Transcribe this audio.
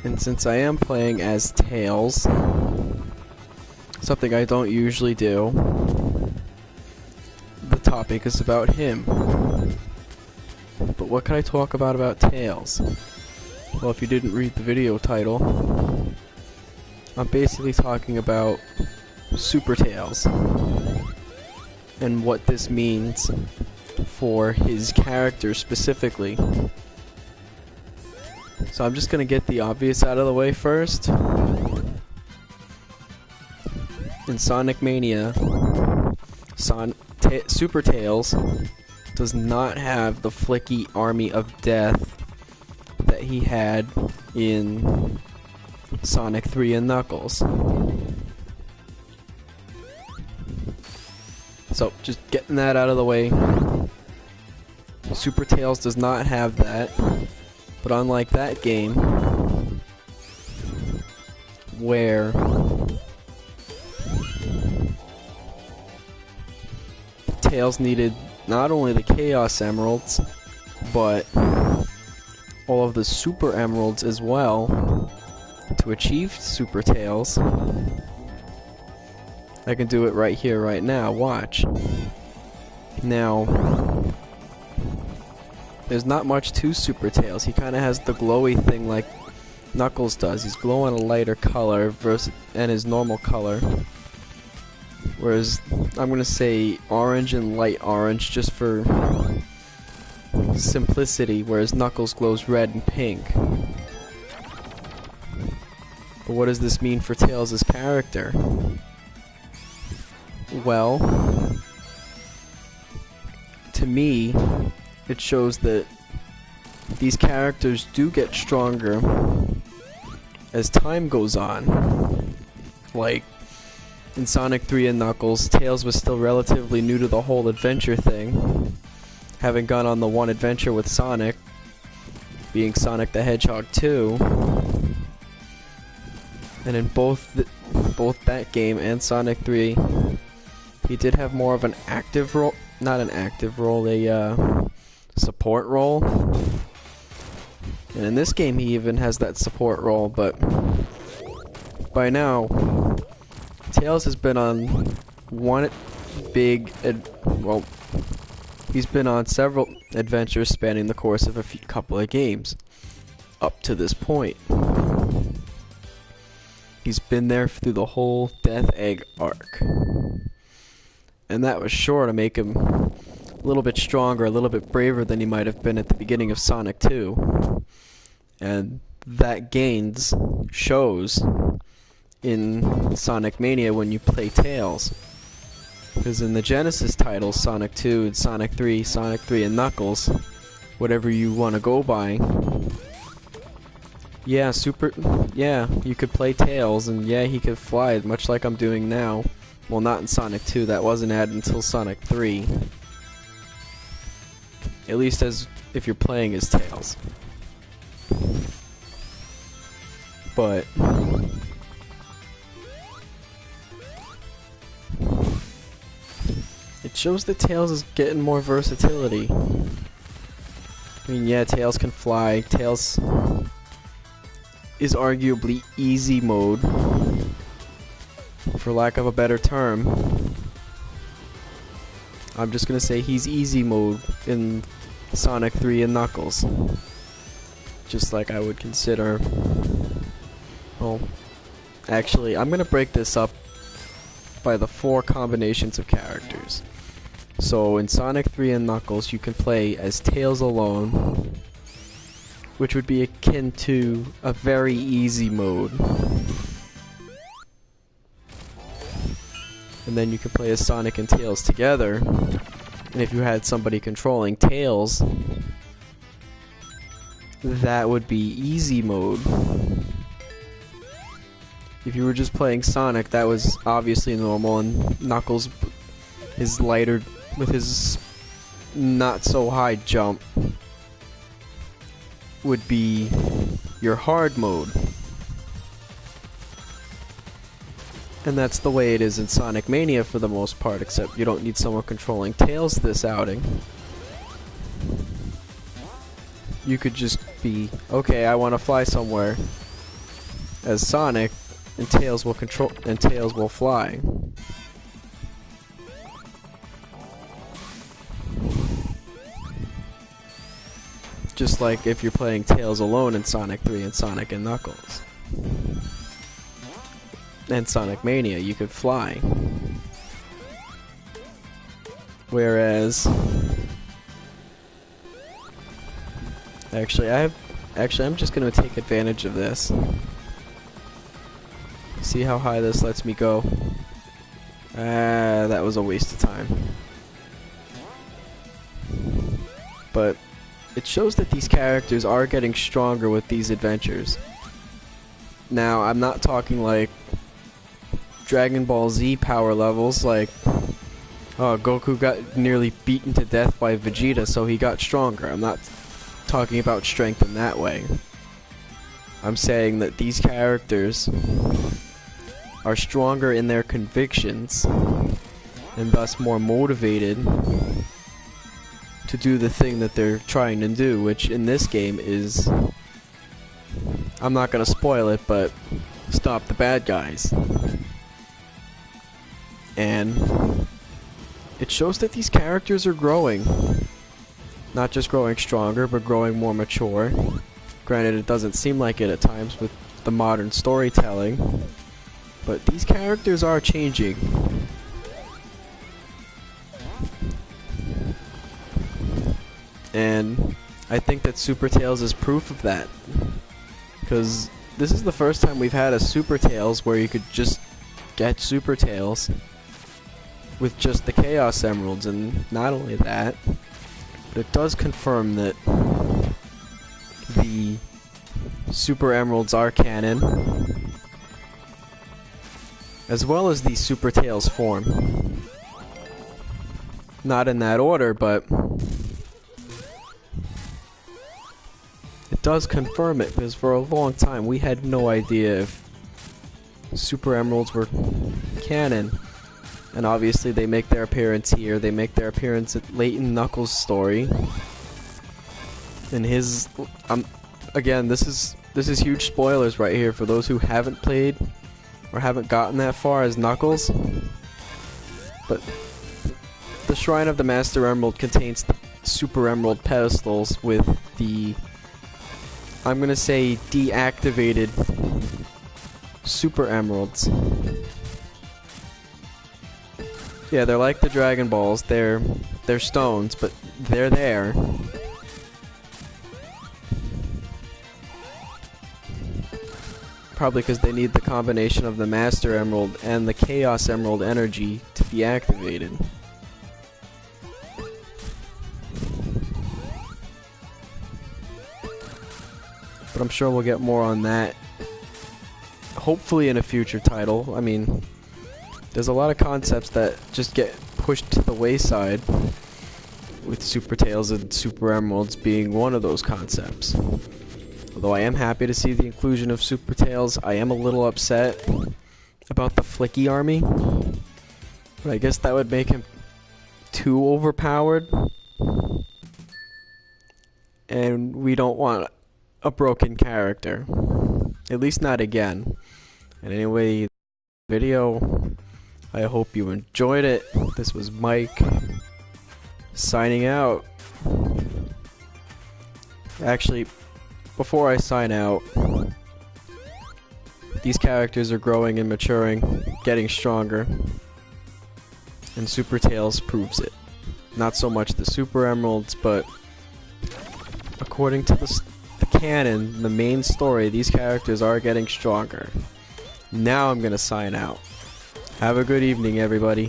And since I am playing as Tails, something I don't usually do, the topic is about him. But what can I talk about Tails? Well, if you didn't read the video title, I'm basically talking about Super Tails and what this means for his character specifically. So I'm just gonna get the obvious out of the way first. In Sonic Mania, Super Tails does not have the flicky army of death that he had in Sonic 3 and Knuckles. So, just getting that out of the way. Super Tails does not have that, but unlike that game, where Tails needed not only the Chaos Emeralds, but all of the Super Emeralds as well to achieve Super Tails. I can do it right here, right now. Watch. Now, there's not much to Super Tails. He kind of has the glowy thing like Knuckles does. He's glowing a lighter color versus and his normal color. Whereas I'm gonna say orange and light orange just for simplicity, whereas Knuckles glows red and pink. But what does this mean for Tails' character? Well, to me, it shows that these characters do get stronger as time goes on. Like, in Sonic 3 and Knuckles, Tails was still relatively new to the whole adventure thing, having gone on the one adventure with Sonic, being Sonic the Hedgehog 2. And in both that game and Sonic 3, he did have more of an active role, not an active role, a support role. And in this game he even has that support role, but by now Tails has been on one big, well, he's been on several adventures spanning the course of a couple of games up to this point. He's been there through the whole Death Egg arc. And that was sure to make him a little bit stronger, a little bit braver than he might have been at the beginning of Sonic 2. And that gains shows in Sonic Mania when you play Tails. Because in the Genesis titles, Sonic 2 and Sonic 3, and Knuckles, whatever you want to go by, yeah, you could play Tails, and yeah, he could fly, much like I'm doing now. Well, not in Sonic 2, that wasn't added until Sonic 3. At least as if you're playing as Tails. But it shows that Tails is getting more versatility. I mean, yeah, Tails can fly. Tails is arguably easy mode, for lack of a better term. I'm just gonna say he's easy mode in Sonic 3 and Knuckles. Just like I would consider... Well, actually, I'm gonna break this up by the 4 combinations of characters. So in Sonic 3 and Knuckles, you can play as Tails alone, which would be akin to a very easy mode. And then you can play as Sonic and Tails together, and if you had somebody controlling Tails, that would be easy mode. If you were just playing Sonic, that was obviously normal, and Knuckles is lighter with his not so high jump would be your hard mode. And that's the way it is in Sonic Mania for the most part, except you don't need someone controlling Tails this outing. You could just be, okay, I want to fly somewhere. as Sonic, and Tails will fly. Just like if you're playing Tails alone in Sonic 3 and Sonic and Knuckles. And Sonic Mania, you could fly. Whereas Actually, I'm just gonna take advantage of this. See how high this lets me go. That was a waste of time. But it shows that these characters are getting stronger with these adventures. Now, I'm not talking like Dragon Ball Z power levels, like, oh, Goku got nearly beaten to death by Vegeta, so he got stronger. I'm not talking about strength in that way. I'm saying that these characters are stronger in their convictions and thus more motivated to do the thing that they're trying to do, which in this game is, I'm not gonna spoil it, but stop the bad guys. And it shows that these characters are growing. Not just growing stronger, but growing more mature. Granted, it doesn't seem like it at times with the modern storytelling, but these characters are changing. And I think that Super Tails is proof of that. Because this is the first time we've had a Super Tails where you could just get Super Tails with just the Chaos Emeralds, and not only that, but it does confirm that the Super Emeralds are canon, as well as the Super Tails form. Not in that order, but it does confirm it, because for a long time we had no idea if Super Emeralds were canon. And obviously they make their appearance here. They make their appearance late in Knuckles' story. And his, again, this is huge spoilers right here for those who haven't played or haven't gotten that far as Knuckles. But the Shrine of the Master Emerald contains the Super Emerald pedestals with the, I'm gonna say, deactivated Super Emeralds. Yeah, they're like the Dragon Balls. They're stones, but they're there. Probably because they need the combination of the Master Emerald and the Chaos Emerald energy to be activated. But I'm sure we'll get more on that. Hopefully in a future title. I mean, there's a lot of concepts that just get pushed to the wayside, with Super Tails and Super Emeralds being one of those concepts. Although I am happy to see the inclusion of Super Tails, I am a little upset about the Flicky army. But I guess that would make him too overpowered. And we don't want a broken character. At least not again. And anyway, video, I hope you enjoyed it. This was Mike, signing out. Actually, before I sign out, these characters are growing and maturing, getting stronger, and Super Tails proves it. Not so much the Super Emeralds, but according to the canon, the main story, these characters are getting stronger. Now I'm gonna sign out. Have a good evening, everybody.